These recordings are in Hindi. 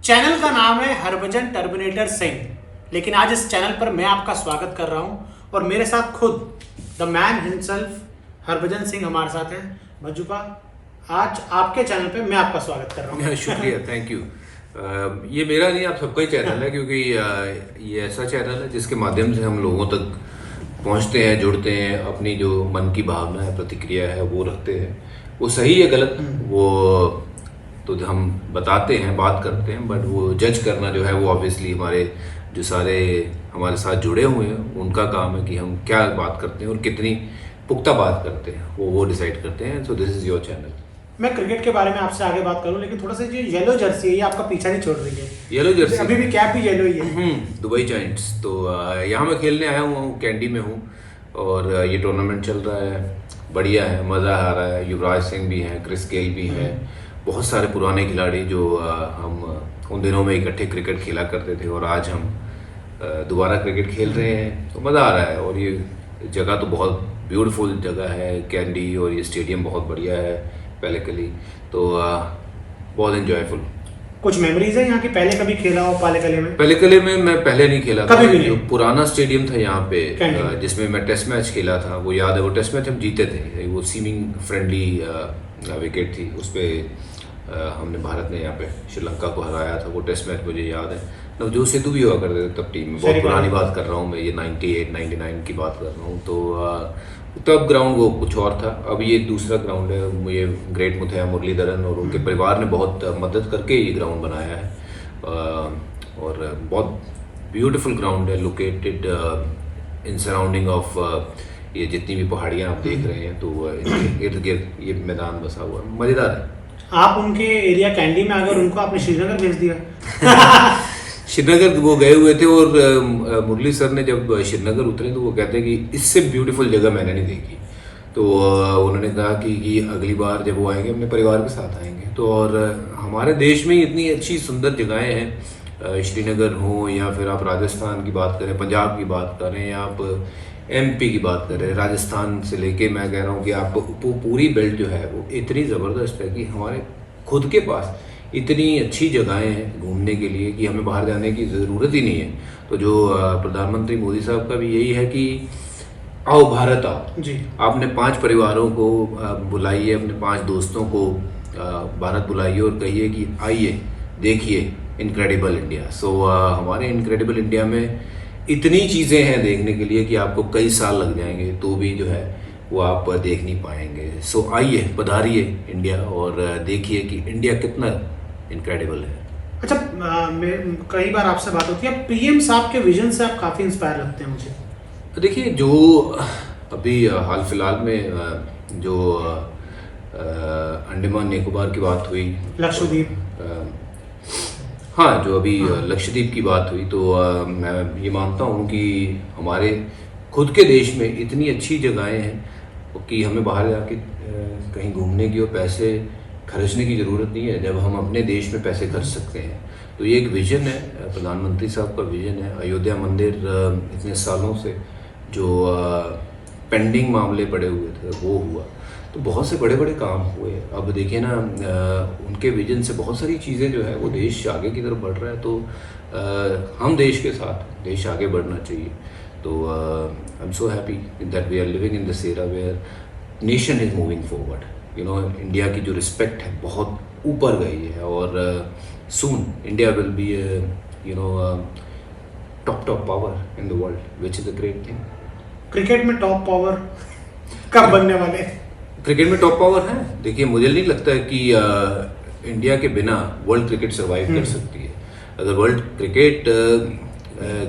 चैनल का नाम है हरभजन टर्मिनेटर सिंह, लेकिन आज इस चैनल पर मैं आपका स्वागत कर रहा हूं और मेरे साथ खुद the man himself Harbhajan Singh हमारे साथ हैं। भज्जूपा, आज आपके चैनल पे मैं आपका स्वागत कर रहा हूं। शुक्रिया, थैंक यू। ये मेरा नहीं, आप सबका ही चैनल है, क्योंकि ये ऐसा चैनल है जिसके माध्यम से हम लोगों तक पहुंचते हैं, जुड़ते हैं, अपनी जो मन की भावना है, प्रतिक्रिया है, वो रखते हैं। वो सही है गलत, वो तो हम बताते हैं, बात करते हैं, बट वो जज करना जो है वो ऑब्वियसली हमारे जो सारे हमारे साथ जुड़े हुए हैं उनका काम है कि हम क्या बात करते हैं और कितनी पुख्ता बात करते हैं, वो डिसाइड करते हैं। So this is your channel. मैं क्रिकेट के बारे में आपसे आगे बात करूं, लेकिन थोड़ा सा ये येलो जर्सी है, ये आपका पीछा नहीं छोड़ रही है। येलो जर्सी, अभी भी कैप भी येलो ही है। Dubai giants. तो यहाँ मैं खेलने आया हूँ, कैंडी में हूँ, और ये टूर्नामेंट चल रहा है, बढ़िया है, मज़ा आ रहा है। युवराज सिंह भी हैं, क्रिस गेल भी हैं, बहुत सारे पुराने खिलाड़ी जो हम उन दिनों में इकट्ठे क्रिकेट खेला करते थे, और आज हम दोबारा क्रिकेट खेल रहे हैं, तो मज़ा आ रहा है। और ये जगह तो बहुत ब्यूटीफुल जगह है कैंडी, और ये स्टेडियम बहुत बढ़िया है पालेकली, तो बहुत एंजॉयफुल। कुछ मेमोरीज है यहाँ की? पहले कभी खेला हो पालेकले में? पालेकले में मैं पहले नहीं खेला कभी था। भी नहीं? जो पुराना स्टेडियम था यहाँ पे, कैंडी। जिसमें मैं टेस्ट मैच खेला था, वो याद है। वो टेस्ट मैच हम जीते थे, वो सीमिंग फ्रेंडली विकेट थी, उस पर हमने भारत ने यहाँ पे श्रीलंका को हराया था। वो टेस्ट मैच मुझे याद है। नवजोत सिद्धू भी हुआ करते थे तब टीम में, बहुत पुरानी बात कर रहा हूँ मैं, ये 98-99 की बात कर रहा हूँ। तो तब ग्राउंड वो कुछ और था, अब ये दूसरा ग्राउंड है। मुझे ग्रेट मुथैया मुरलीधरन और उनके परिवार ने बहुत मदद करके ये ग्राउंड बनाया है, और बहुत ब्यूटीफुल ग्राउंड है, लोकेटेड इन सराउंडिंग ऑफ ये जितनी भी पहाड़ियाँ आप देख रहे हैं, तो इनके इर्द गिर्द ये मैदान बसा हुआ है, मज़ेदार है। आप उनके एरिया कैंडी में अगर उनको आपने श्रीनगर भेज दिया। श्रीनगर वो गए हुए थे, और मुरली सर ने जब श्रीनगर उतरे तो वो कहते हैं कि इससे ब्यूटीफुल जगह मैंने नहीं देखी। तो उन्होंने कहा कि अगली बार जब वो आएंगे अपने परिवार के साथ आएंगे। तो और हमारे देश में इतनी अच्छी सुंदर जगहें हैं, श्रीनगर हो या फिर आप राजस्थान की बात करें, पंजाब की बात करें, या आप एमपी की बात करें, राजस्थान से लेके मैं कह रहा हूँ कि आप पूरी बेल्ट जो है वो इतनी ज़बरदस्त है कि हमारे खुद के पास इतनी अच्छी जगहें हैं घूमने के लिए कि हमें बाहर जाने की ज़रूरत ही नहीं है। तो जो प्रधानमंत्री मोदी साहब का भी यही है कि आओ भारत आओ जी। आपने 5 परिवारों को बुलाइए, अपने 5 दोस्तों को भारत बुलाइए और कहिए कि आइए देखिए इनक्रेडिबल इंडिया। सो हमारे इनक्रेडिबल इंडिया में इतनी चीज़ें हैं देखने के लिए कि आपको कई साल लग जाएंगे तो भी जो है वो आप देख नहीं पाएंगे। सो आइए, पधारिए इंडिया, और देखिए कि इंडिया कितना इनक्रेडिबल है। अच्छा, कई बार आपसे बात होती है, पीएम साहब के विजन से आप काफ़ी इंस्पायर लगते हैं मुझे। देखिए, जो अभी हाल फिलहाल में जो अंडमान निकोबार की बात हुई, लक्षद्वीप, हाँ, जो अभी लक्षद्वीप की बात हुई, तो मैं ये मानता हूँ कि हमारे खुद के देश में इतनी अच्छी जगहें हैं कि हमें बाहर जाके कहीं घूमने की और पैसे खर्चने की ज़रूरत नहीं है, जब हम अपने देश में पैसे खर्च सकते हैं। तो ये एक विज़न है, प्रधानमंत्री साहब का विज़न है। अयोध्या मंदिर इतने सालों से जो पेंडिंग मामले पड़े हुए थे वो हुआ, तो बहुत से बड़े बड़े काम हुए। अब देखिए ना, उनके विजन से बहुत सारी चीज़ें जो है वो देश आगे की तरफ बढ़ रहा है, तो हम देश के साथ देश आगे बढ़ना चाहिए। तो I am so happy that we are living in this era where nation is moving forward. You know, India की जो रिस्पेक्ट है बहुत ऊपर गई है, और soon India will be you know top power in the world, which is a great thing. Cricket में टॉप पावर कब बनने वाले? क्रिकेट में टॉप पावर है। देखिए, मुझे नहीं लगता है कि इंडिया के बिना वर्ल्ड क्रिकेट सरवाइव कर सकती है। अगर वर्ल्ड क्रिकेट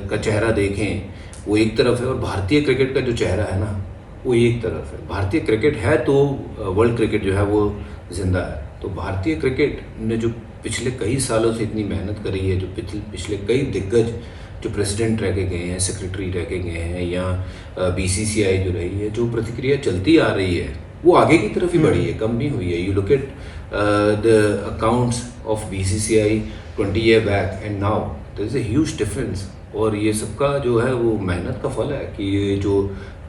का चेहरा देखें, वो एक तरफ है, और भारतीय क्रिकेट का जो चेहरा है ना वो एक तरफ है। भारतीय क्रिकेट है तो वर्ल्ड क्रिकेट जो है वो जिंदा है। तो भारतीय क्रिकेट ने जो पिछले कई सालों से इतनी मेहनत करी है, जो पिछले कई दिग्गज जो प्रेसिडेंट रह के गए हैं, सेक्रेटरी रह के गए हैं, या बीसीसीआई जो रही है, जो प्रतिक्रिया चलती आ रही है वो आगे की तरफ ही बढ़ी है, कम नहीं हुई है। You look at the accounts of BCCI 20 year back and now, there is a huge difference. और ये सबका जो है वो मेहनत का फल है कि ये जो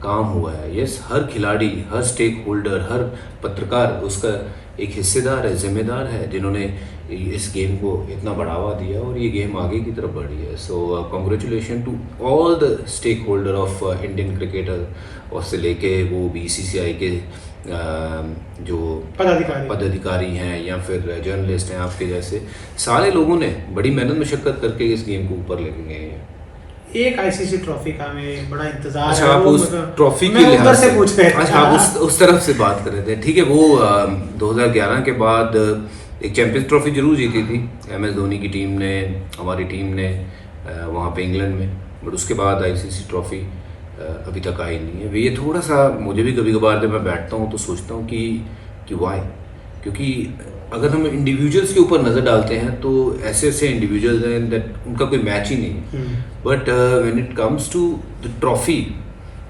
काम हुआ है, यस, हर खिलाड़ी, हर स्टेक होल्डर, हर पत्रकार उसका एक हिस्सेदार है, जिम्मेदार है, जिन्होंने इस गेम को इतना बढ़ावा दिया और ये गेम आगे की तरफ बढ़ी है. So congratulation to all the stakeholder of Indian cricketer, और से लेके वो BCCI के जो पदाधिकारी हैं या फिर जर्नलिस्ट हैं आपके जैसे, सारे लोगों ने बड़ी मेहनत मशक्कत करके इस गेम को ऊपर लेके गए हैं. एक ICC ट्रॉफी का हमें बड़ा इंतजार अच्छा, है. आप उस ट्रॉफी के लिहाज से पूछ रहे थे. अच्छा, आप उस तरफ से बात कर रहे थे. ठीक है, वो 2011 के बाद एक चैंपियंस ट्रॉफी जरूर जीती थी MS धोनी की टीम ने, हमारी टीम ने वहाँ पे इंग्लैंड में. बट उसके बाद ICC ट्रॉफी अभी तक आई नहीं है. ये थोड़ा सा मुझे भी कभी कभार जब मैं बैठता हूँ तो सोचता हूँ कि वाई, क्योंकि अगर हम इंडिविजुअल्स के ऊपर नज़र डालते हैं तो ऐसे ऐसे इंडिविजुअल्स हैं दैट उनका कोई मैच ही नहीं है. But when it comes to the trophy,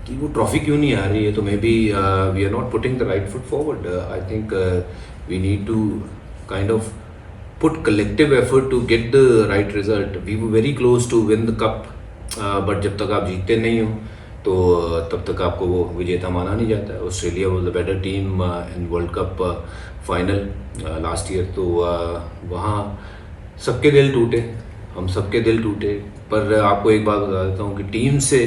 कि वो ट्रॉफी क्यों नहीं आ रही है, तो maybe we are not putting the right foot forward. I think we need to kind of put collective effort to get the right result. We were very close to win the cup, but जब तक आप जीतते नहीं हो तो तब तक आपको वो विजेता माना नहीं जाता है. Australia was the better team in world cup final last year. तो वहाँ सबके दिल टूटे, हम सबके दिल टूटे. पर आपको एक बात बता देता हूँ कि टीम से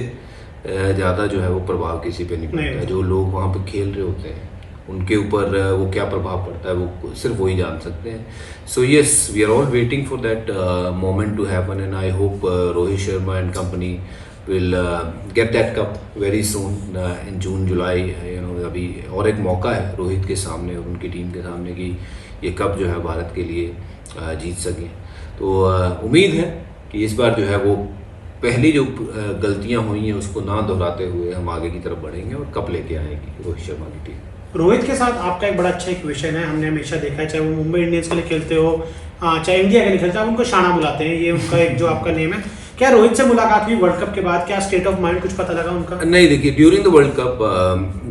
ज़्यादा जो है वो प्रभाव किसी पे नहीं पड़ता. जो लोग वहाँ पे खेल रहे होते हैं उनके ऊपर वो क्या प्रभाव पड़ता है वो सिर्फ वही जान सकते हैं. So yes, we are all waiting for that moment to happen, and I hope Rohit Sharma and company will get that cup very soon in June July. You know, अभी और एक मौका है रोहित के सामने और उनकी टीम के सामने कि ये कप जो है भारत के लिए जीत सकें. तो उम्मीद है कि इस बार जो है वो पहली जो गलतियां हुई हैं उसको ना दोहराते हुए हम आगे की तरफ बढ़ेंगे और कप लेके आएंगे रोहित शर्मा की टीम. रोहित के साथ आपका एक बड़ा अच्छा इक्वेशन है. हमने हमेशा देखा है, चाहे वो मुंबई इंडियंस के लिए खेलते हो चाहे इंडिया के लिए खेलते हो, आप उनको शाना बुलाते हैं. ये उनका एक जो आपका नेम है. क्या रोहित से मुलाकात हुई वर्ल्ड कप के बाद? क्या स्टेट ऑफ माइंड कुछ पता लगा उनका? नहीं, देखिए, ड्यूरिंग द वर्ल्ड कप,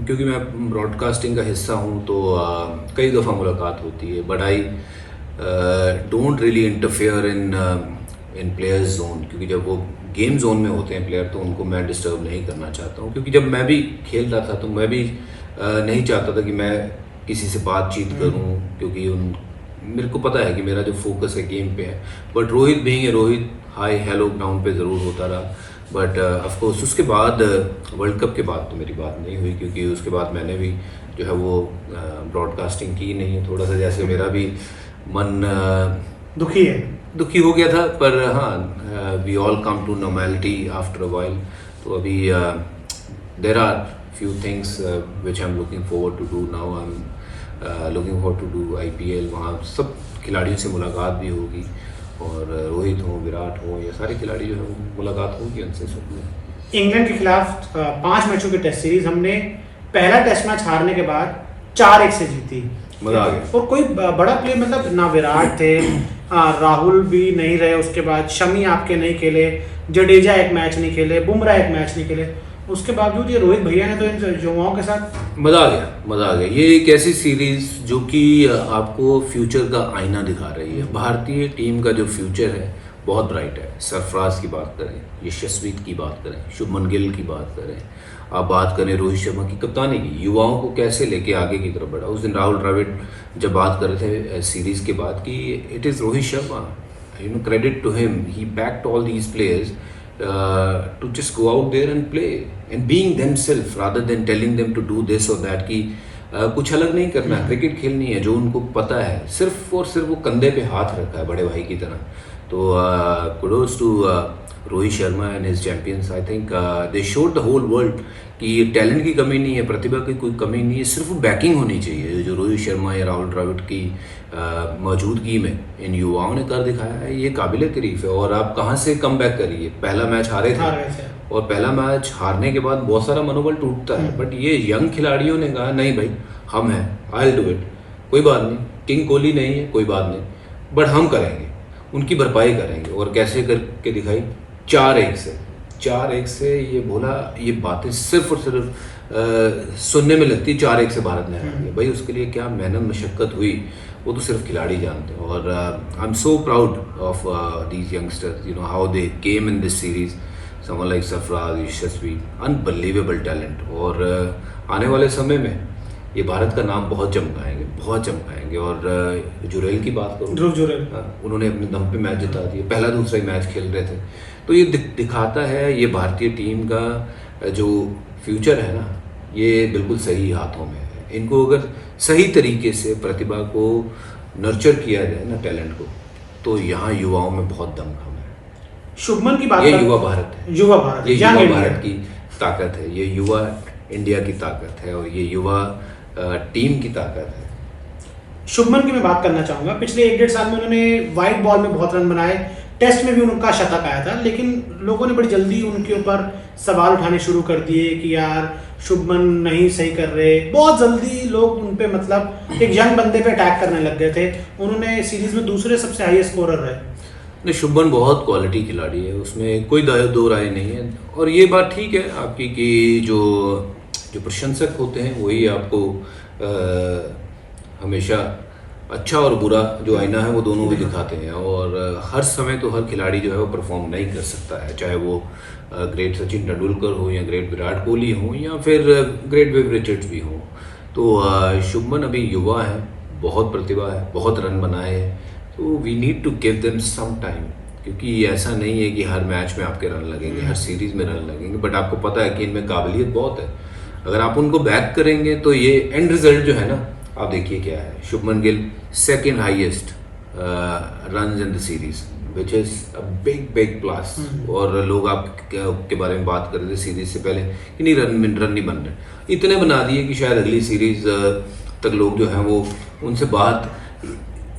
क्योंकि मैं ब्रॉडकास्टिंग का हिस्सा हूँ तो कई दफ़ा मुलाकात होती है. But I don't really interfere in players zone, क्योंकि जब वो गेम जोन में होते हैं प्लेयर तो उनको मैं डिस्टर्ब नहीं करना चाहता हूँ. क्योंकि जब मैं भी खेल रहा था तो मैं भी नहीं चाहता था कि मैं किसी से बातचीत करूं, क्योंकि मेरे को पता है कि मेरा जो फोकस है गेम पे है. But Rohit being a Rohit, hi hello ground पे ज़रूर होता रहा. बट ऑफ कोर्स उसके बाद वर्ल्ड कप के बाद तो मेरी बात नहीं हुई, क्योंकि उसके बाद मैंने भी जो है वो ब्रॉडकास्टिंग की नहीं है. थोड़ा सा जैसे मेरा भी मन दुखी हो गया था. पर हाँ, we all come to normality after a while. तो अभी there are few things which I'm looking forward to do now. I'm looking forward to do IPL. वहाँ सब खिलाड़ियों से मुलाकात भी होगी, और रोहित हो, विराट हो, ये सारे खिलाड़ी जो है मुलाकात होगी उनसे सब में. इंग्लैंड के खिलाफ 5 मैचों की टेस्ट सीरीज हमने पहला टेस्ट मैच हारने के बाद 4-1 से जीती. मजा आ गया. और कोई बड़ा प्ले मतलब ना विराट थे, राहुल भी नहीं रहे, उसके बाद शमी आपके नहीं खेले, जडेजा एक मैच नहीं खेले, बुमराह एक मैच नहीं खेले. उसके बावजूद ये रोहित भैया ने तो इन युवाओं के साथ मजा आ गया. ये एक ऐसी सीरीज जो कि आपको फ्यूचर का आईना दिखा रही है. भारतीय टीम का जो फ्यूचर है बहुत ब्राइट है. सरफराज की बात करें, यशस्वी की बात करें, शुभमन गिल की बात करें, आप बात करें रोहित शर्मा की कप्तानी की, युवाओं को कैसे लेके आगे की तरफ बढ़ा. उस दिन राहुल द्रविड़ जब बात कर रहे थे सीरीज के बाद कि it is Rohit Sharma, you know, credit to him, he backed all these players to just go out there and play and being themselves rather than telling them to do this or that. कि कुछ अलग नहीं करना है, क्रिकेट खेलनी है जो उनको पता है, सिर्फ और सिर्फ वो कंधे पे हाथ रखा है बड़े भाई की तरह. तो kudos to Rohit Sharma and his champions. I think they showed the whole world कि टैलेंट की कमी नहीं है, प्रतिभा की कोई कमी नहीं है, सिर्फ बैकिंग होनी चाहिए. जो रोहित शर्मा या राहुल द्रविड़ की मौजूदगी में इन युवाओं ने कर दिखाया है, ये काबिल तारीफ है. और आप कहाँ से कम बैक करिए. पहला मैच हारे थे और पहला मैच हारने के बाद बहुत सारा मनोबल टूटता है. बट ये यंग खिलाड़ियों ने कहा नहीं भाई, हम हैं, आई विल डू इट, कोई बात नहीं, किंग कोहली नहीं है, कोई बात नहीं, बट हम करेंगे, उनकी भरपाई करेंगे. और कैसे करके दिखाई? 4-1 से ये बोला. ये बातें सिर्फ और सिर्फ सुनने में लगती 4-1 से भारत ने हार दिया. भाई उसके लिए क्या मेहनत मशक्क़त हुई वो तो सिर्फ खिलाड़ी जानते हैं. और आई am so proud of these youngsters, you know how they came in this series. Someone like Sarfaraz, Yashasvi, unbelievable talent. और आने वाले समय में ये भारत का नाम बहुत चमकाएंगे। और जुरेल की बात करूँ, ध्रुव जुरेल, उन्होंने अपने दम पे मैच जिता दिया, पहला दूसरा ही मैच खेल रहे थे। तो ये दिखाता है ये भारतीय टीम का जो फ्यूचर है ना, ये बिल्कुल सही हाथों में है। इनको अगर सही तरीके से प्रतिभा को नर्चर किया जाए ना, टैलेंट को, तो यहाँ युवाओं में बहुत दमखम है। शुभमन की बात, ये युवा भारत है, युवा भारत, ये युवा भारत की ताकत है, ये युवा इंडिया की ताकत है, और ये युवा टीम की ताकत है। शुभमन की मैं बात करना चाहूंगा। पिछले 1-1.5 साल में उन्होंने वाइट बॉल में बहुत रन बनाए, टेस्ट में भी उनका शतक आया था, लेकिन लोगों ने बड़ी जल्दी उनके ऊपर सवाल उठाने शुरू कर दिए कि यार शुभमन नहीं सही कर रहे। बहुत जल्दी लोग उन पे, मतलब एक यंग बंदे पे अटैक करने लग गए थे। उन्होंने सीरीज में दूसरे सबसे हाईएस्ट स्कोरर रहे। नहीं, शुभमन बहुत क्वालिटी खिलाड़ी है, उसमें कोई दो राय नहीं है। और ये बात ठीक है आपकी कि जो प्रशंसक होते हैं वही आपको हमेशा अच्छा और बुरा जो आईना है वो दोनों भी दिखाते हैं। और हर समय तो हर खिलाड़ी जो है वो परफॉर्म नहीं कर सकता है, चाहे वो ग्रेट सचिन तेंदुलकर हो या ग्रेट विराट कोहली हो या फिर ग्रेट विव रिचर्ड्स भी हो। तो शुभमन अभी युवा है, बहुत प्रतिभा है, बहुत रन बनाए हैं, तो we need to give them some time, क्योंकि ऐसा नहीं है कि हर मैच में आपके रन लगेंगे, हर सीरीज में रन लगेंगे, बट आपको पता है कि इनमें काबिलियत बहुत है। अगर आप उनको बैक करेंगे तो ये एंड रिजल्ट जो है ना, आप देखिए क्या है। Shubman Gill second highest runs in the series, which is a big plus. और लोग आपके बारे में बात कर रहे थे सीरीज से पहले कि नहीं रन नहीं बन रहे, इतने बना दिए कि शायद अगली सीरीज तक लोग जो हैं वो उनसे बात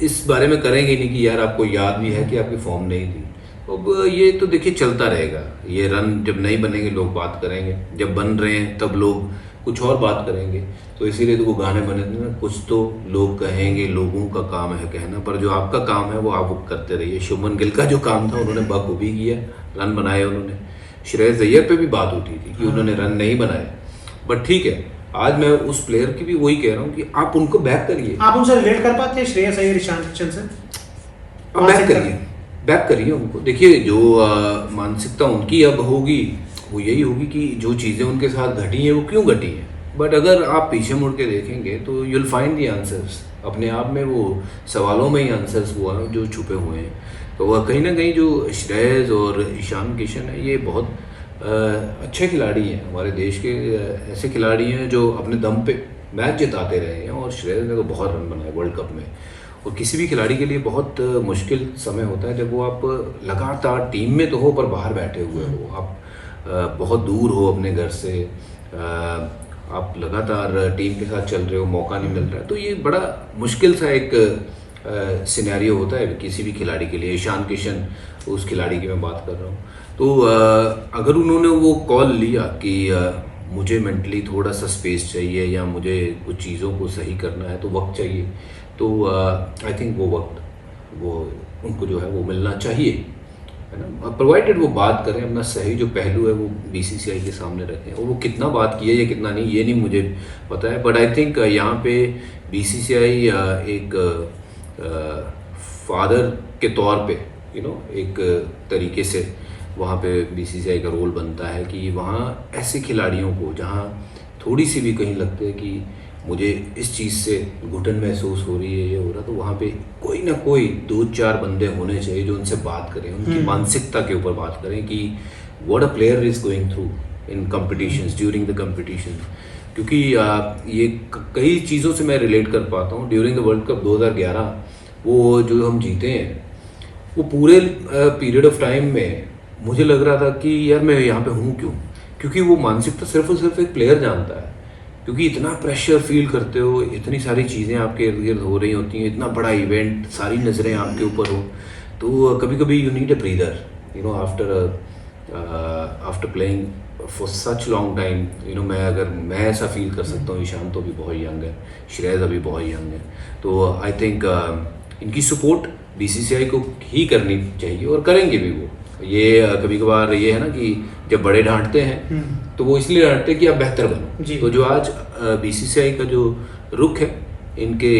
इस बारे में करेंगे नहीं कि यार आपको याद भी है कि आपकी फॉर्म नहीं थी। अब ये तो देखिए चलता रहेगा, ये रन जब नहीं बनेंगे लोग बात करेंगे, जब बन रहे हैं तब लोग कुछ और बात करेंगे। तो इसीलिए तो वो गाने बने थे ना, कुछ तो लोग कहेंगे, लोगों का काम है कहना, पर जो आपका काम है वो आप करते रहिए। शुभमन गिल का जो काम था उन्होंने बखूबी किया, रन बनाए उन्होंने। श्रेयस अय्यर पे भी बात उठी थी कि उन्होंने रन नहीं बनाए, बट ठीक है, आज मैं उस प्लेयर की भी वही कह रहा हूँ कि आप उनको बैक करिए। आप उनसे रिलेट कर पाते हैं श्रेयस अय्यर, ईशान किशन से? बैक करिए उनको। देखिए जो मानसिकता उनकी अब होगी वो यही होगी कि जो चीज़ें उनके साथ घटी हैं वो क्यों घटी हैं, बट अगर आप पीछे मुड़ के देखेंगे तो यूल फाइंड दी आंसर्स। अपने आप में वो सवालों में ही आंसर्स हुआ जो छुपे हुए हैं। तो वह कहीं ना कहीं जो श्रेयस और ईशान किशन है ये बहुत अच्छे खिलाड़ी हैं, हमारे देश के ऐसे खिलाड़ी हैं जो अपने दम पे मैच जिताते रहे हैं। और श्रेयस ने तो बहुत रन बनाए वर्ल्ड कप में। और किसी भी खिलाड़ी के लिए बहुत मुश्किल समय होता है जब वो आप लगातार टीम में तो हो पर बाहर बैठे हुए हो, आप बहुत दूर हो अपने घर से, आप लगातार टीम के साथ चल रहे हो, मौका नहीं मिल रहा है, तो ये बड़ा मुश्किल सा एक सिनेरियो होता है किसी भी खिलाड़ी के लिए। ईशान किशन उस खिलाड़ी की मैं बात कर रहा हूँ। तो अगर उन्होंने वो कॉल लिया कि मुझे मेंटली थोड़ा सा स्पेस चाहिए या मुझे कुछ चीज़ों को सही करना है, तो वक्त चाहिए, तो आई थिंक वो वक्त वो उनको जो है वो मिलना चाहिए, है ना, प्रोवाइडेड वो बात करें, अपना सही जो पहलू है वो बीसीसीआई के सामने रखें। और वो कितना बात किया या कितना नहीं ये नहीं मुझे पता है, बट आई थिंक यहाँ पे बीसीसीआई एक फादर के तौर पे एक तरीके से वहाँ पे बीसीसीआई का रोल बनता है कि वहाँ ऐसे खिलाड़ियों को जहाँ थोड़ी सी भी कहीं लगते है कि मुझे इस चीज़ से घुटन महसूस हो रही है, ये हो रहा, तो वहाँ पे कोई ना कोई 2-4 बंदे होने चाहिए जो उनसे बात करें, उनकी मानसिकता के ऊपर बात करें कि what a player is going through in competitions, during the competition. क्योंकि ये कई चीज़ों से मैं रिलेट कर पाता हूँ। ड्यूरिंग द वर्ल्ड कप 2011 वो जो हम जीते हैं, वो पूरे पीरियड ऑफ टाइम में मुझे लग रहा था कि यार मैं यहाँ पे हूँ क्यों, क्योंकि वो मानसिकता सिर्फ और सिर्फ एक प्लेयर जानता है। क्योंकि इतना प्रेशर फील करते हो, इतनी सारी चीज़ें आपके इर्द गिर्द हो रही होती हैं, इतना बड़ा इवेंट, सारी नज़रें आपके ऊपर हो, तो कभी कभी you need a breather after playing for such long time. मैं ऐसा फील कर सकता हूँ। ईशान तो अभी बहुत यंग है, श्रेयस अभी बहुत यंग है, तो आई थिंक इनकी सपोर्ट बीसीसीआई को ही करनी चाहिए और करेंगे भी वो। ये कभी कभार ये है ना कि जब बड़े डांटते हैं तो वो इसलिए डांटते हैं कि आप बेहतर बनो। तो जो आज बीसीसीआई का जो रुख है इनके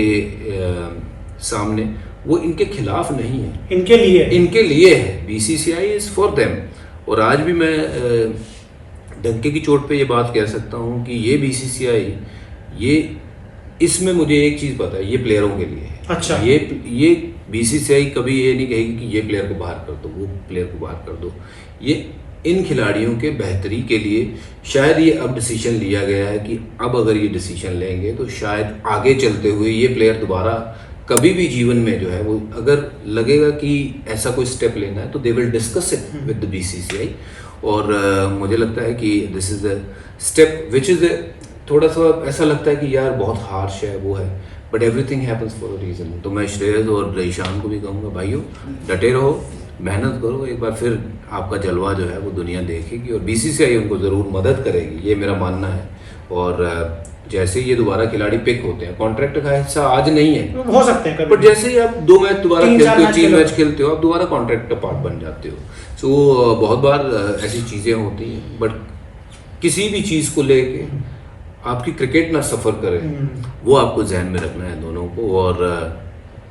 सामने, वो इनके खिलाफ नहीं है, इनके लिए है। BCCI is for them. और आज भी मैं डंके की चोट पे ये बात कह सकता हूँ कि ये बीसीसीआई ये इसमें मुझे एक चीज़ पता है, ये प्लेयरों के लिए है। अच्छा। ये बीसीसीआई कभी ये नहीं कहेगी कि ये प्लेयर को बाहर कर दो, वो प्लेयर को बाहर कर दो। ये इन खिलाड़ियों के बेहतरी के लिए शायद ये अब डिसीजन लिया गया है कि अब अगर ये डिसीजन लेंगे तो शायद आगे चलते हुए ये प्लेयर दोबारा कभी भी जीवन में जो है वो अगर लगेगा कि ऐसा कोई स्टेप लेना है तो they will discuss it with the BCCI. और मुझे लगता है कि this is the step which is थोड़ा सा ऐसा लगता है कि यार बहुत हार्श है वो है, but everything happens for a reason. तो मैं श्रेयस और ईशान को भी कहूँगा, भाइयों डटे रहो, मेहनत करो, एक बार फिर आपका जलवा जो है वो दुनिया देखेगी और बीसीसीआई उनको ज़रूर मदद करेगी, ये मेरा मानना है। और जैसे ये दोबारा खिलाड़ी पिक होते हैं, कॉन्ट्रैक्ट का हिस्सा आज नहीं है, हो सकते हैं, बट जैसे ही आप 2 मैच दोबारा खेलते हो, 3 मैच खेलते हो, आप दोबारा कॉन्ट्रैक्ट का पार्ट बन जाते हो। सो बहुत बार ऐसी चीज़ें होती हैं, बट किसी भी चीज़ को लेके आपकी क्रिकेट ना सफ़र करे, वो आपको जहन में रखना है दोनों को। और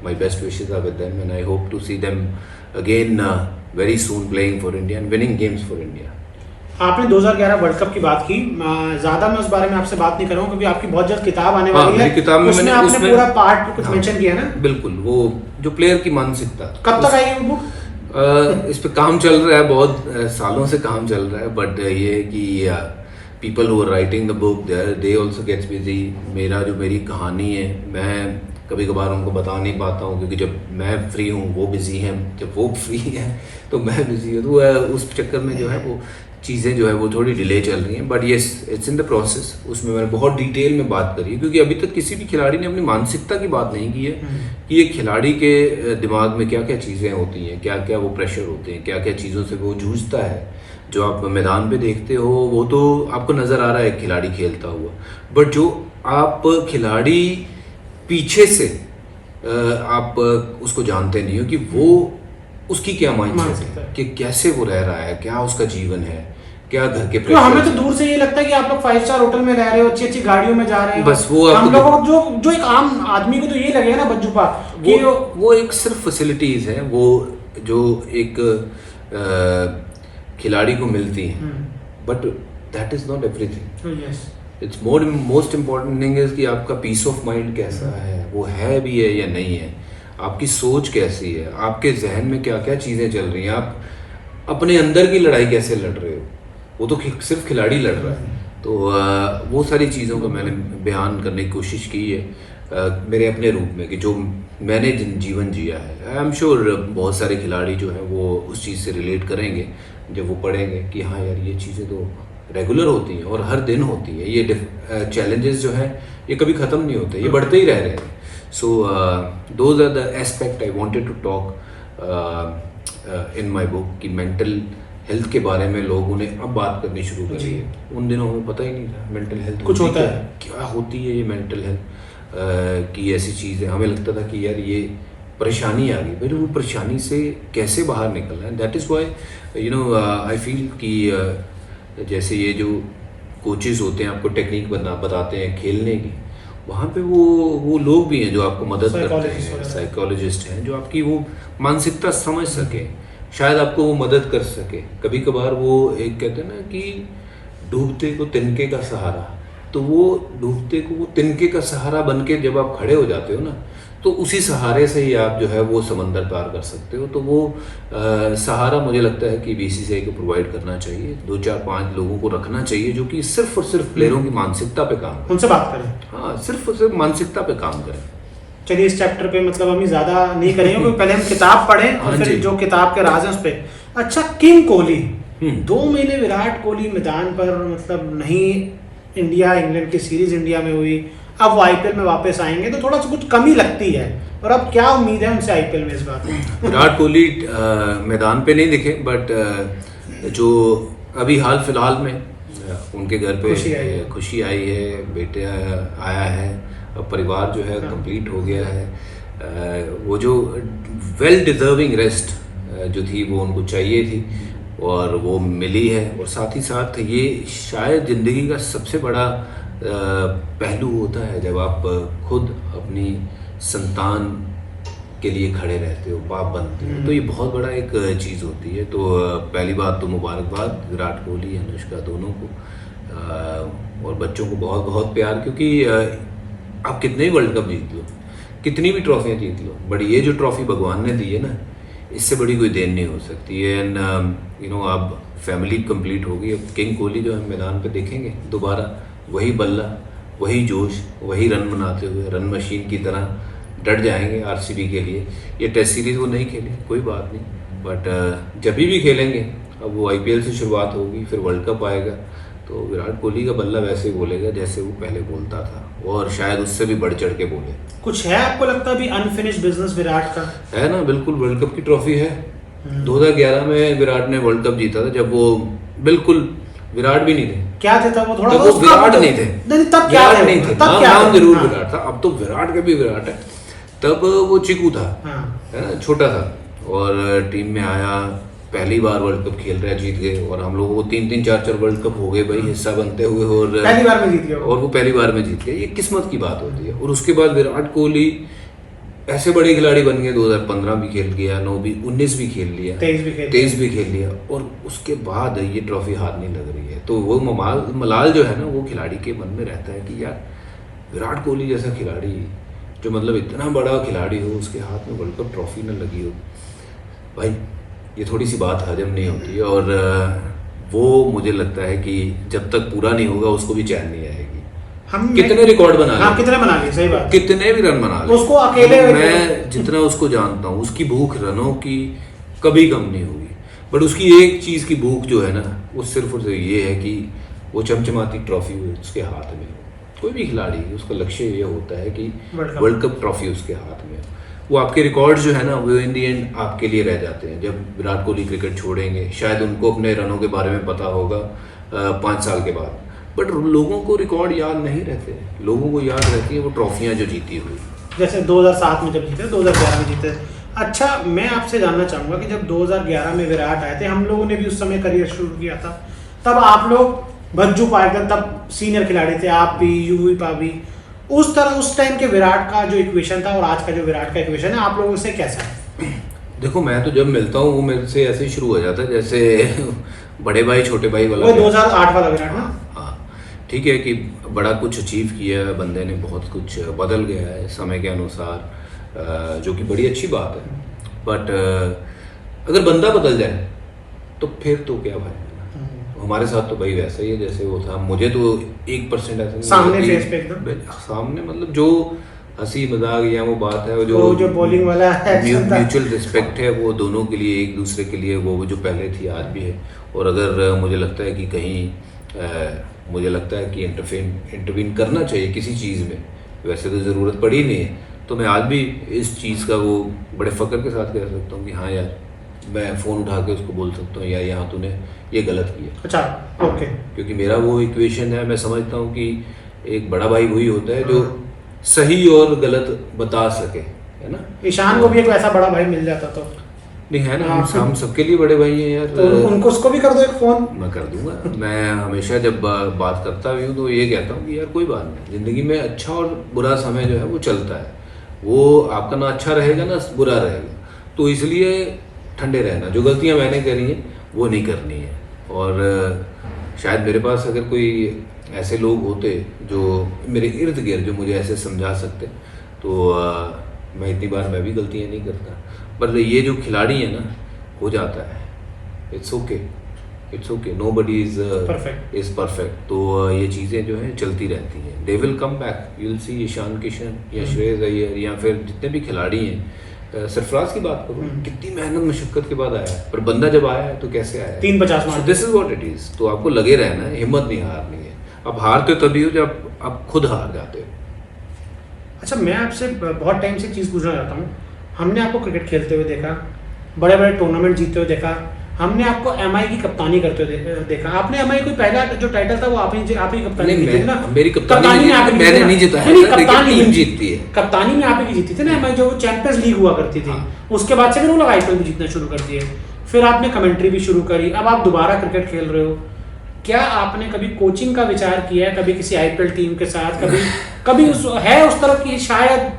my best wishes are with them and I hope to see them again very soon playing for India and winning games for India. आपने 2011 वर्ल्ड कप की बात की, ज़्यादा मैं उस बारे में आपसे बात नहीं करूँगा क्योंकि आपकी बहुत जल्द किताब आने वाली है। किताब में उसमें आपने पूरा पार्ट कुछ मेंशन किया ना। बिल्कुल, वो जो प्लेयर की मानसिकता, कब तक आएगी वो बुक? इस पे काम चल रहा है, बहुत सालों से काम चल रहा है, बट ये है कि people who are writing the book they also gets busy. मेरी कहानी है, मैं कभी कभार उनको बता नहीं पाता हूँ क्योंकि जब मैं फ्री हूँ वो बिजी हैं, जब वो फ्री हैं तो मैं बिजी हूँ, तो उस चक्कर में जो है वो चीज़ें जो है वो थोड़ी डिले चल रही हैं। But yes, it's in the process. उसमें मैंने बहुत डिटेल में बात करी है क्योंकि अभी तक किसी भी खिलाड़ी ने अपनी मानसिकता की बात नहीं की है कि एक खिलाड़ी के दिमाग में क्या क्या चीज़ें होती हैं, क्या क्या वो प्रेशर होते हैं, क्या क्या चीज़ों से वो जूझता है। जो आप मैदान पे देखते हो वो तो आपको नज़र आ रहा है खिलाड़ी खेलता हुआ, बट जो आप खिलाड़ी पीछे से आप उसको जानते नहीं हो कि वो उसकी क्या माइंडसेट है, कि कैसे वो रह रहा है, क्या उसका जीवन है, क्या घर के तो हमें तो दूर से ये लगता है कि आप लोग 5 स्टार होटल में रह रहे हो, अच्छी अच्छी गाड़ियों में जा रहे हो, बस वो हम लोगों को जो एक आम आदमी को तो ये लगेगा ना बज्जूपा कि वो एक सिर्फ फैसिलिटीज है, वो जो एक खिलाड़ी को मिलती है, but that is not everything. It's most important thing is कि आपका पीस ऑफ माइंड कैसा है, वो है भी है या नहीं है, आपकी सोच कैसी है, आपके जहन में क्या क्या चीज़ें चल रही हैं, आप अपने अंदर की लड़ाई कैसे लड़ रहे हो। वो तो सिर्फ खिलाड़ी लड़ रहा है, तो वो सारी चीज़ों का मैंने बयान करने की कोशिश की है मेरे अपने रूप में कि जो मैंने जीवन जिया है। आई एम श्योर बहुत सारे खिलाड़ी जो हैं वो उस चीज़ से रिलेट करेंगे जब वो पढ़ेंगे कि हाँ यार ये चीज़ें तो रेगुलर होती हैं और हर दिन होती हैं। ये चैलेंजेस जो हैं ये कभी ख़त्म नहीं होते, ये बढ़ते ही रह रहे हैं। So those are the aspect I wanted to talk in my book कि मेंटल हेल्थ के बारे में लोगों ने अब बात करनी शुरू करी है। उन दिनों हमें पता ही नहीं था मेंटल हेल्थ कुछ होता है, क्या होती है ये मेंटल हेल्थ की ऐसी चीज़ है। हमें लगता था कि यार ये परेशानी आ गई, बट वो परेशानी से कैसे बाहर निकलना है। That is why you know I feel कि जैसे ये जो कोचेज़ होते हैं आपको टेक्निक बताते हैं खेलने की, वहाँ पे वो लोग भी हैं जो आपको मदद करते हैं, साइकोलॉजिस्ट हैं जो आपकी वो मानसिकता समझ सके, शायद आपको वो मदद कर सके। कभी कभार वो एक कहते हैं ना कि डूबते को तिनके का सहारा, तो वो डूबते को वो तिनके का सहारा बन के जब आप खड़े हो जाते हो ना, तो उसी सहारे से ही आप जो है वो समंदर पार कर सकते हो। तो वो सहारा मुझे लगता है कि बीसीसीआई को प्रोवाइड करना चाहिए, 2-4-5 लोगों को रखना चाहिए जो कि सिर्फ और सिर्फ प्लेयरों की मानसिकता पे काम करें, उनसे बात करें। हाँ, सिर्फ और सिर्फ मानसिकता पे काम करें। चलिए इस चैप्टर पे मतलब हम ज़्यादा नहीं करेंगे क्योंकि पहले हम किताब पढ़ें और फिर जो किताब के राज हैं उस पर। अच्छा, किंग कोहली 2 महीने विराट कोहली मैदान पर मतलब नहीं, इंडिया इंग्लैंड की सीरीज इंडिया में हुई, अब वो आईपीएल में वापस आएंगे तो थोड़ा सा कुछ कमी लगती है, और अब क्या उम्मीद है उनसे आईपीएल में इस बात में? विराट कोहली मैदान पे नहीं दिखे, बट जो अभी हाल फिलहाल में उनके घर पे खुशी आई है, बेटे आया है, अब परिवार जो है कंप्लीट हो गया है। वो जो वेल डिजर्विंग रेस्ट जो थी वो उनको चाहिए थी और वो मिली है। और साथ ही साथ ये शायद ज़िंदगी का सबसे बड़ा पहलू होता है जब आप खुद अपनी संतान के लिए खड़े रहते हो, बाप बनते हो, तो ये बहुत बड़ा एक चीज़ होती है। तो पहली बात तो मुबारकबाद विराट कोहली, अनुष्का दोनों को, और बच्चों को बहुत बहुत प्यार, क्योंकि आप कितने ही वर्ल्ड कप जीत लो, कितनी भी ट्रॉफियाँ जीत लो, बट ये जो ट्रॉफी भगवान ने दी है ना, इससे बड़ी कोई देन नहीं हो सकती। एंड यू नो अब फैमिली कंप्लीट होगी। अब किंग कोहली जो है मैदान पे देखेंगे दोबारा, वही बल्ला, वही जोश, वही रन बनाते हुए रन मशीन की तरह डट जाएंगे आरसीबी के लिए। ये टेस्ट सीरीज वो नहीं खेले, कोई बात नहीं, बट जब भी खेलेंगे, अब वो आईपीएल से शुरुआत होगी, फिर वर्ल्ड कप आएगा, तो विराट कोहली का बल्ला वैसे ही बोलेगा जैसे वो पहले बोलता था, और शायद उससे भी बढ़ चढ़ के बोले। कुछ है आपको लगता है अभी अनफिनिश बिजनेस विराट का? है ना, बिल्कुल। वर्ल्ड कप की ट्रॉफी है। 2011 में विराट ने वर्ल्ड कप जीता था, जब वो बिल्कुल विराट भी नहीं थे। क्या थे तब? वो थोड़ा तब वो विराट नहीं थे। नहीं, तब क्या विराट थे? नहीं थे, तब क्या नाम थे? जरूर हाँ। विराट था। अब तो विराट का भी विराट है, तब वो चिकू था, हाँ। है ना, छोटा था, और टीम में आया, पहली बार वर्ल्ड कप खेल रहा है, जीत गए, और हम लोगों को 3-3 4-4 वर्ल्ड कप हो गए भाई, हिस्सा बनते हुए, और पहली बार में जीत गया और वो पहली बार में जीत गए। ये किस्मत की बात होती है। और उसके बाद विराट कोहली ऐसे बड़े खिलाड़ी बन गए, 2015 भी खेल गया, 9 भी, 19 भी खेल लिया, 23 भी खेल लिया, और उसके बाद ये ट्रॉफी हाथ नहीं लग रही है। तो वो मलाल जो है ना, वो खिलाड़ी के मन में रहता है कि यार विराट कोहली जैसा खिलाड़ी, जो मतलब इतना बड़ा खिलाड़ी हो, उसके हाथ में वर्ल्ड कप ट्रॉफी न लगी हो, भाई ये थोड़ी सी बात हजम नहीं होती है। और वो मुझे लगता है कि जब तक पूरा नहीं होगा उसको भी चैन नहीं आएगी। हम कितने रिकॉर्ड बना हाँ, कितने बना लिए, सही बात, कितने भी रन बना ले, उसको अकेले मैं जितना उसको जानता हूँ, उसकी भूख रनों की कभी कम नहीं होगी। बट उसकी एक चीज़ की भूख जो है ना, वो सिर्फ और सिर्फ ये है कि वो चमचमाती ट्रॉफी उसके हाथ में हो। कोई भी खिलाड़ी, उसका लक्ष्य ये होता है कि वर्ल्ड कप ट्रॉफी उसके हाथ में हो। वो आपके रिकॉर्ड जो है ना, वो इन दी एंड आपके लिए रह जाते हैं। जब विराट कोहली क्रिकेट छोड़ेंगे, शायद उनको अपने रनों के बारे में पता होगा 5 साल के बाद, बट लोगों को रिकॉर्ड याद नहीं रहते, लोगों को याद रहती है वो ट्रॉफियाँ जो जीती हुई। जैसे 2007 में जब जीते, 2011 में जीते। अच्छा, मैं आपसे जानना चाहूँगा कि जब 2011 में विराट आए थे, हम लोगों ने भी उस समय करियर शुरू किया था, तब आप लोग भज्जू पायकर तब सीनियर खिलाड़ी थे, आप भी, यूवी पा भी, उस तरह उस टाइम के विराट का जो इक्वेशन था और आज का जो विराट का इक्वेशन है, आप लोगों से कैसा है? देखो, मैं तो जब मिलता हूँ वो मेरे से ऐसे ही शुरू हो जाता है जैसे बड़े भाई छोटे भाई वाला। वो 2008 वाला विराट ना? हाँ, ठीक है कि बड़ा कुछ अचीव किया है बंदे ने, बहुत कुछ बदल गया है समय के अनुसार, जो कि बड़ी अच्छी बात है। बट अगर बंदा बदल जाए तो फिर तो क्या भाई, हमारे साथ तो भाई वैसा ही है जैसे वो था। मुझे तो 1% ऐसा सामने फेस पे एकदम सामने, मतलब जो हंसी मजाक या वो बात है, जो बॉलिंग वाला है, म्यूचुअल रिस्पेक्ट है, वो दोनों के लिए, एक दूसरे के लिए, वो जो पहले थी आज भी है। और अगर मुझे लगता है कि कहीं मुझे लगता है कि इंटरवीन करना चाहिए किसी चीज़ में, वैसे तो ज़रूरत पड़ी नहीं है, तो मैं आज भी इस चीज़ का वो बड़े फ़ख्र के साथ कह सकता हूँ कि हाँ यार, मैं फ़ोन उठा के उसको बोल सकता हूँ यार यहाँ तूने ये गलत किया। अच्छा, ओके। क्योंकि मेरा वो इक्वेशन है, मैं समझता हूँ कि एक बड़ा भाई वही होता है जो सही और गलत बता सके, है ना। ईशान को भी एक वैसा बड़ा भाई मिल जाता तो नहीं है ना, हम सबके लिए बड़े भाई हैं यार, तो उनको उसको भी कर दो एक फ़ोन। मैं कर दूंगा। मैं हमेशा जब बात करता भी हूँ तो ये कहता हूँ कि यार कोई बात नहीं, ज़िंदगी में अच्छा और बुरा समय जो है वो चलता है, वो आपका ना अच्छा रहेगा ना बुरा रहेगा, तो इसलिए ठंडे रहना, जो गलतियाँ मैंने करी हैं वो नहीं करनी है। और शायद मेरे पास अगर कोई ऐसे लोग होते जो मेरे इर्द गिर्द जो मुझे ऐसे समझा सकते, तो मैं इतनी बार मैं भी गलतियाँ नहीं करता। पर ये जो खिलाड़ी है ना, हो जाता है, it's okay, nobody is perfect. तो ये चीज़ें जो हैं चलती रहती हैं, they will come back, you will see Ishan Kishan या श्रेयस अय्यर या फिर जितने भी खिलाड़ी हैं, सरफराज की बात करूँ, कितनी मेहनत मशक्कत के बाद आया है, पर बंदा जब आया है तो कैसे आया है, 350 मार। This is what it is. तो आपको लगे रहना है, हिम्मत नहीं हारनी है। अब हारते तभी हो जब आप खुद हार जाते हो। अच्छा, मैं आपसे बहुत टाइम से चीज़ पूछना चाहता हूँ, हमने आपको क्रिकेट खेलते हुए देखा, बड़े बड़े टूर्नामेंट जीतते हुए देखा, हमने आपको एमआई की कप्तानी करते हुए देखा। आपने एमआई कोई पहला जो टाइटल था वो आप ही कप्तानी की थी ना? मेरी कप्तानी में मैंने नहीं जीता है, टीम जीतती है। कप्तानी में आप ही जीती थी ना एमआई, जो चैंपियंस लीग हुआ करती थी। उसके बाद से फिर वो लोग आईपीएल भी जीतना शुरू कर दिए, फिर आपने कमेंट्री भी शुरू करी, अब आप दोबारा क्रिकेट खेल रहे हो। क्या आपने कभी कोचिंग का विचार किया है, कभी किसी आईपीएल टीम के साथ, कभी उस तरह की शायद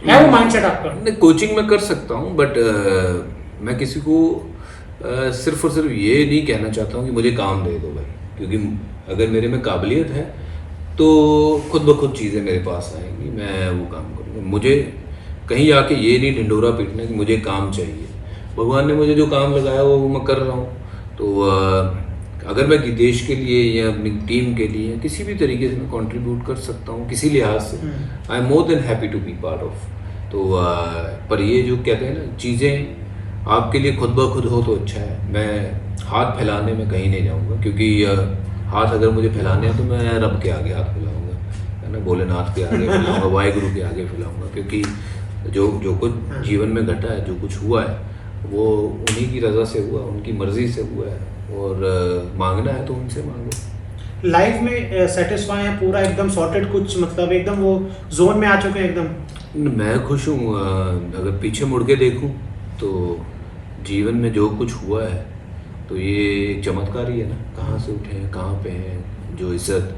है वो माइंडसेट आपका? नहीं, कोचिंग में कर सकता हूँ, बट मैं किसी को सिर्फ और सिर्फ ये नहीं कहना चाहता हूँ कि मुझे काम दे दो भाई, क्योंकि अगर मेरे में काबिलियत है तो खुद ब खुद चीज़ें मेरे पास आएंगी, मैं वो काम करूँगा। मुझे कहीं जाके ये नहीं ढिंढोरा पीटना कि मुझे काम चाहिए। भगवान ने मुझे जो काम लगाया वो मैं कर रहा हूँ। तो अगर मैं देश के लिए या अपनी टीम के लिए किसी भी तरीके से मैं कंट्रीब्यूट कर सकता हूँ किसी लिहाज से, I am more than happy to be part of. तो पर ये जो कहते हैं ना, चीज़ें आपके लिए खुद ब खुद हो तो अच्छा है। मैं हाथ फैलाने में कहीं नहीं जाऊँगा, क्योंकि हाथ अगर मुझे फैलाने हैं तो मैं रब के आगे हाथ फैलाऊँगा, है ना, भोलेनाथ के आगे फैलाऊँगा, वाहिगुरु के आगे फैलाऊँगा। क्योंकि जो कुछ जीवन में घटा है, जो कुछ हुआ है, वो उन्हीं की रज़ा से हुआ, उनकी मर्ज़ी से हुआ है। और मांगना है तो उनसे मांगो। लाइफ में सेटिस्फाई है पूरा, एकदम सॉर्टेड, कुछ मतलब एकदम वो जोन में आ चुके हैं एकदम? मैं खुश हूँ। अगर पीछे मुड़ के देखूँ तो जीवन में जो कुछ हुआ है तो ये एक चमत्कार ही है ना। कहाँ से उठे हैं, कहाँ पे हैं। जो इज्जत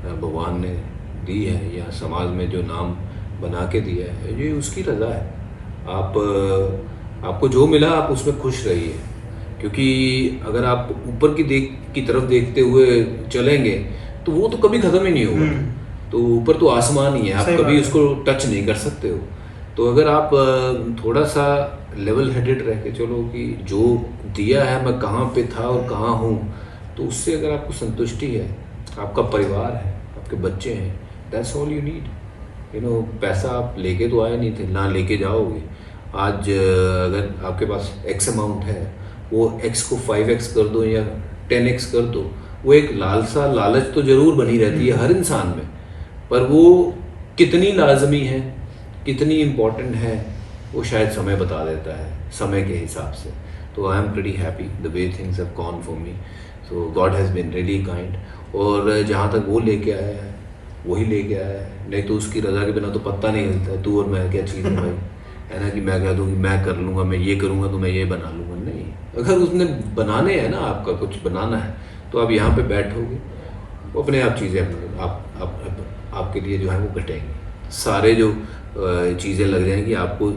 भगवान ने दी है या समाज में जो नाम बना के दिया है, ये उसकी रज़ा है। आपको जो मिला आप उसमें खुश रहिए, क्योंकि अगर आप ऊपर की तरफ देखते हुए चलेंगे तो वो तो कभी ख़त्म ही नहीं होगा। तो ऊपर तो आसमान ही है, आप कभी उसको टच नहीं कर सकते हो। तो अगर आप थोड़ा सा लेवल हेडेड रह के चलो कि जो दिया है मैं कहाँ पे था और कहाँ हूँ, तो उससे अगर आपको संतुष्टि है, आपका परिवार है, आपके बच्चे हैं, that's all you need. You know, पैसा आप लेके तो आए नहीं थे, ना लेके जाओगे। आज अगर आपके पास एक्स अमाउंट है, वो एक्स को 5x कर दो या 10x कर दो, वो एक लालच तो ज़रूर बनी रहती है हर इंसान में, पर वो कितनी लाजमी है, कितनी इम्पोर्टेंट है, वो शायद समय बता देता है, समय के हिसाब से। तो I am pretty happy the way things have gone for me. So God has been really kind. और जहाँ तक वो लेके आया है वही लेके आया है, नहीं तो उसकी रज़ा के बिना तो पत्ता नहीं हिलता। तू और मैं क्या चीज़ है भाई, है ना, कि मैं कह दूँ कि मैं कर लूँगा, मैं ये करूँगा तो मैं ये बना लूँगा। नहीं, अगर उसने बनाने हैं ना, आपका कुछ बनाना है, तो आप यहाँ पे बैठोगे, वो अपने आप चीज़ें आपके लिए जो है वो घटेंगी। सारे जो चीज़ें लग जाएंगी आपको,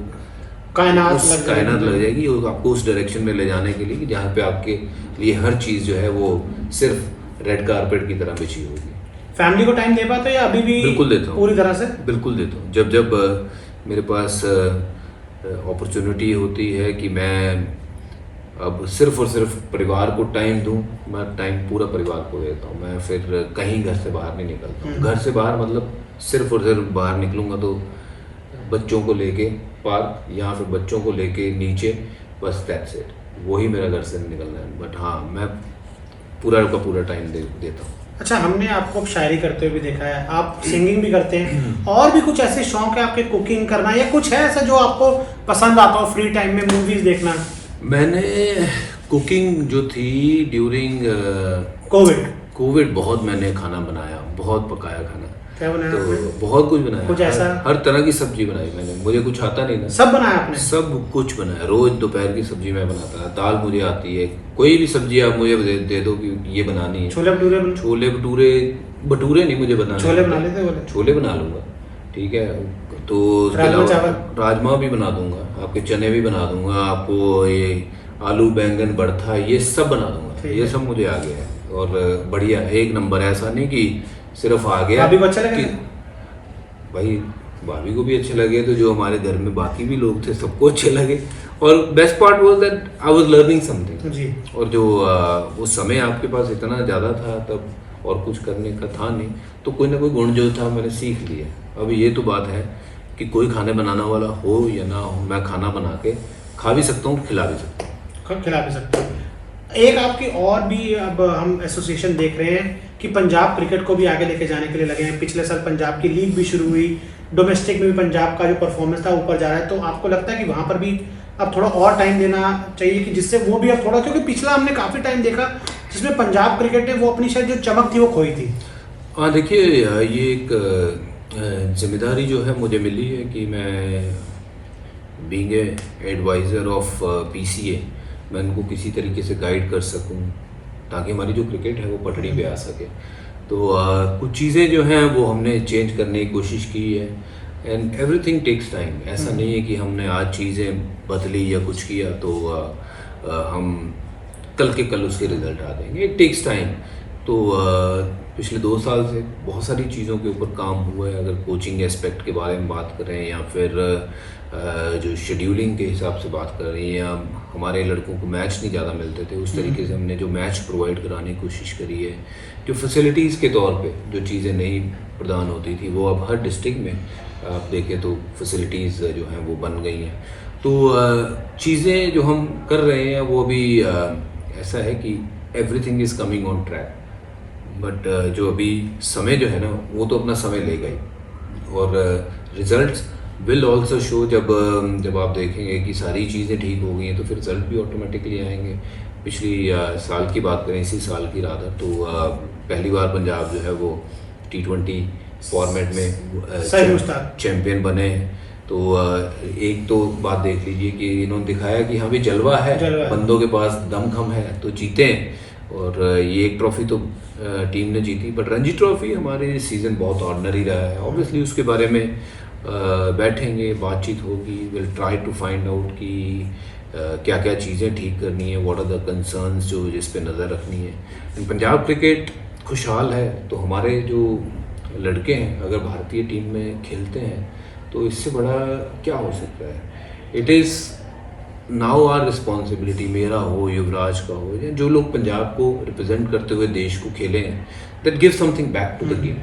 कायनात लग जाएगी और आपको उस डायरेक्शन में ले जाने के लिए कि जहाँ पे आपके लिए हर चीज़ जो है वो सिर्फ रेड कारपेट की तरह बिछी होगी। फैमिली को टाइम दे पाते हो या अभी भी? बिल्कुल देता हूँ, पूरी तरह से बिल्कुल देता हूँ। जब मेरे पास अपॉर्चुनिटी होती है कि मैं अब सिर्फ और सिर्फ परिवार को टाइम दूं, मैं टाइम पूरा परिवार को देता हूं। मैं फिर कहीं घर से बाहर नहीं निकलता हूं। घर से बाहर मतलब सिर्फ और सिर्फ बाहर निकलूंगा तो बच्चों को लेके पार्क या फिर बच्चों को लेके नीचे, बस दैट्स इट। वही मेरा घर से निकलना है। बट हाँ, मैं पूरा का पूरा टाइम देता हूँ। अच्छा, हमने आपको शायरी करते हुए भी देखा है, आप सिंगिंग भी करते हैं, और भी कुछ ऐसे शौक है आपके, कुकिंग करना या कुछ है ऐसा जो आपको पसंद आता हो फ्री टाइम में, मूवीज देखना? मैंने कुकिंग जो थी ड्यूरिंग कोविड बहुत मैंने खाना बनाया, बहुत पकाया खाना। क्या बनाया तो आपने? बहुत कुछ बनाया, कुछ ऐसा? हर तरह की सब्जी बनाई मैंने। मुझे कुछ आता नहीं ना, सब बनाया आपने? सब कुछ बनाया। रोज दोपहर की सब्जी मैं बनाता, दाल मुझे आती है, कोई भी सब्जी आप मुझे दे दो कि ये बनानी है। छोले भटूरे नहीं मुझे बनाने, छोले बना लेते बोले? छोले बना लूंगा, ठीक है। तो राजमा भी बना दूंगा, आपके चने भी बना दूंगा, आपको ये आलू बैंगन भरता ये सब बना दूंगा। ये सब मुझे आ गया है और बढ़िया, एक नंबर। ऐसा नहीं कि सिर्फ आ गया। भाभी को अच्छा लगे? भाई भाभी को भी अच्छे लगे, तो जो हमारे घर में बाकी भी लोग थे सबको अच्छे लगे। और best part was that I was learning something जी। और जो उस समय आपके पास इतना ज़्यादा था तब, और कुछ करने का था नहीं, तो कोई ना कोई गुण जो था मैंने सीख लिया। अब ये तो बात है कि कोई खाने बनाने वाला हो या ना हो, मैं खाना बना के खा भी सकता हूँ, खिला भी सकता हूँ। एक आपकी और भी अब हम एसोसिएशन देख रहे हैं कि पंजाब क्रिकेट को भी आगे लेके जाने के लिए लगे हैं। पिछले साल पंजाब की लीग भी शुरू हुई, डोमेस्टिक में भी पंजाब का जो परफॉर्मेंस था ऊपर जा रहा है। तो आपको लगता है कि वहाँ पर भी अब थोड़ा और टाइम देना चाहिए कि जिससे वो भी अब थोड़ा, क्योंकि पिछला हमने काफ़ी टाइम देखा जिसमें पंजाब क्रिकेट ने वो अपनी शायद जो चमक थी वो खोई थी। हाँ, देखिए, ये एक जिम्मेदारी जो है मुझे मिली है कि मैं बीइंग एडवाइज़र ऑफ PCA, मैं उनको किसी तरीके से गाइड कर सकूं ताकि हमारी जो क्रिकेट है वो पटड़ी पे आ सके। तो कुछ चीज़ें जो हैं वो हमने चेंज करने की कोशिश की है, एंड एवरीथिंग टेक्स टाइम। ऐसा नहीं है कि हमने आज चीज़ें बदली या कुछ किया तो हम कल के कल उसके रिजल्ट आ देंगे। It takes time. तो पिछले 2 साल से बहुत सारी चीज़ों के ऊपर काम हुआ है। अगर कोचिंग एस्पेक्ट के बारे में बात करें या फिर जो शेड्यूलिंग के हिसाब से बात करें, या हमारे लड़कों को मैच नहीं ज़्यादा मिलते थे, उस तरीके से हमने जो मैच प्रोवाइड कराने की कोशिश करी है। जो फैसिलिटीज़ के तौर पे जो चीज़ें नहीं प्रदान होती थी वो अब हर डिस्ट्रिक्ट में आप देखें तो फैसिलिटीज़ जो हैं वो बन गई हैं। तो चीज़ें जो हम कर रहे हैं वो अभी ऐसा है कि everything is coming on track, but जो अभी समय जो है ना वो तो अपना समय लेगा ही, और रिजल्ट्स विल ऑल्सो शो। जब आप देखेंगे कि सारी चीज़ें ठीक हो गई हैं तो फिर रिजल्ट भी ऑटोमेटिकली आएंगे। पिछली साल की बात करें, इसी साल की रात, तो पहली बार पंजाब जो है वो T20 फॉर्मेट में चैम्पियन बने हैं। तो एक तो बात देख लीजिए कि इन्होंने दिखाया कि हाँ भी जलवा है, बंदों के पास दमखम है तो जीते हैं। और ये एक ट्रॉफी तो टीम ने जीती, बट रणजी ट्रॉफी हमारे सीज़न बहुत ऑर्डिनरी रहा है। ऑब्वियसली उसके बारे में बैठेंगे, बातचीत होगी, will try to find out कि क्या क्या चीज़ें ठीक करनी है, व्हाट आर द कंसर्न्स जो जिस पे नज़र रखनी है। पंजाब क्रिकेट खुशहाल है तो हमारे जो लड़के हैं अगर भारतीय टीम में खेलते हैं तो इससे बड़ा क्या हो सकता है। It is now our responsibility, मेरा हो, युवराज का हो, या जो लोग पंजाब को रिप्रेजेंट करते हुए देश को खेले हैं, that give something back to the game.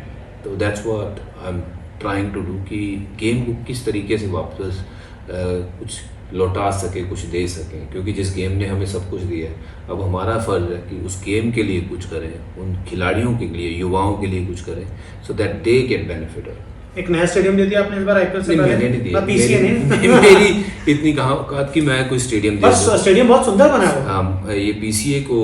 तो that's what I am trying to do कि गेम को किस तरीके से वापस कुछ लौटा सके, कुछ दे सकें, क्योंकि जिस गेम ने हमें सब कुछ दिया है अब हमारा फ़र्ज है कि उस गेम के लिए कुछ करें, उन खिलाड़ियों के लिए, युवाओं के लिए कुछ करें, so that they get benefit. एक नया स्टेडियम दे दिया आपने इस बार आईपीएल से पहले? मैंने नहीं दिया, मेरी इतनी कहाँ औकात कि मैं कोई स्टेडियम बस स्टेडियम बहुत सुंदर बना है। हाँ, ये पीसीए को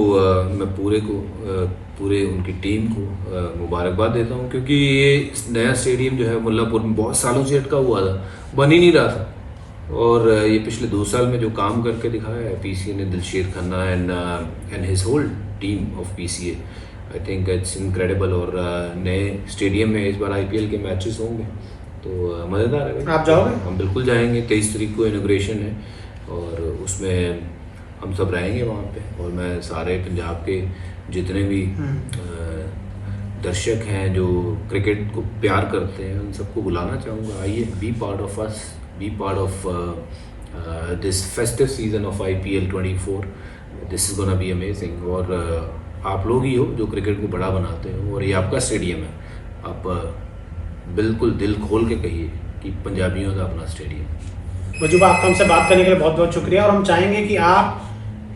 मैं पूरे उनकी टीम को मुबारकबाद देता हूँ, क्योंकि ये नया स्टेडियम जो है मुल्लापुर में बहुत सालों से अटका हुआ था, बन ही नहीं रहा था। और ये पिछले 2 साल में जो काम करके दिखाया है पीसीए ने, Dilsher Khanna and his whole team of PCA, I think it's incredible. और नए स्टेडियम में इस बार आईपीएल के मैचेस होंगे तो मज़ेदार है। आप जाओगे? हम बिल्कुल जाएंगे। 23 तारीख को इनॉग्रेशन है और उसमें हम सब रहेंगे वहाँ पे। और मैं सारे पंजाब के जितने भी दर्शक हैं जो क्रिकेट को प्यार करते हैं उन सबको बुलाना चाहूँगा, आइए, be part of us, be part of this festive season of IPL 24। This is gonna be amazing. और आप लोग ही हो जो क्रिकेट को बड़ा बनाते हो, और ये आपका स्टेडियम है। आप बिल्कुल दिल खोल के कहिए कि पंजाबियों का अपना स्टेडियम। मजूबा, आपका हमसे बात करने के लिए बहुत बहुत शुक्रिया। और हम चाहेंगे कि आप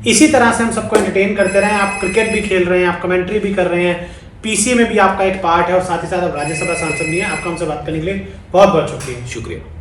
इसी तरह से हम सबको एंटरटेन करते रहें। आप क्रिकेट भी खेल रहे हैं, आप कमेंट्री भी कर रहे हैं, पीसीए में भी आपका एक पार्ट है, और साथ ही साथ आप राज्यसभा सांसद भी हैं। आपका हमसे बात करने के लिए बहुत बहुत शुक्रिया।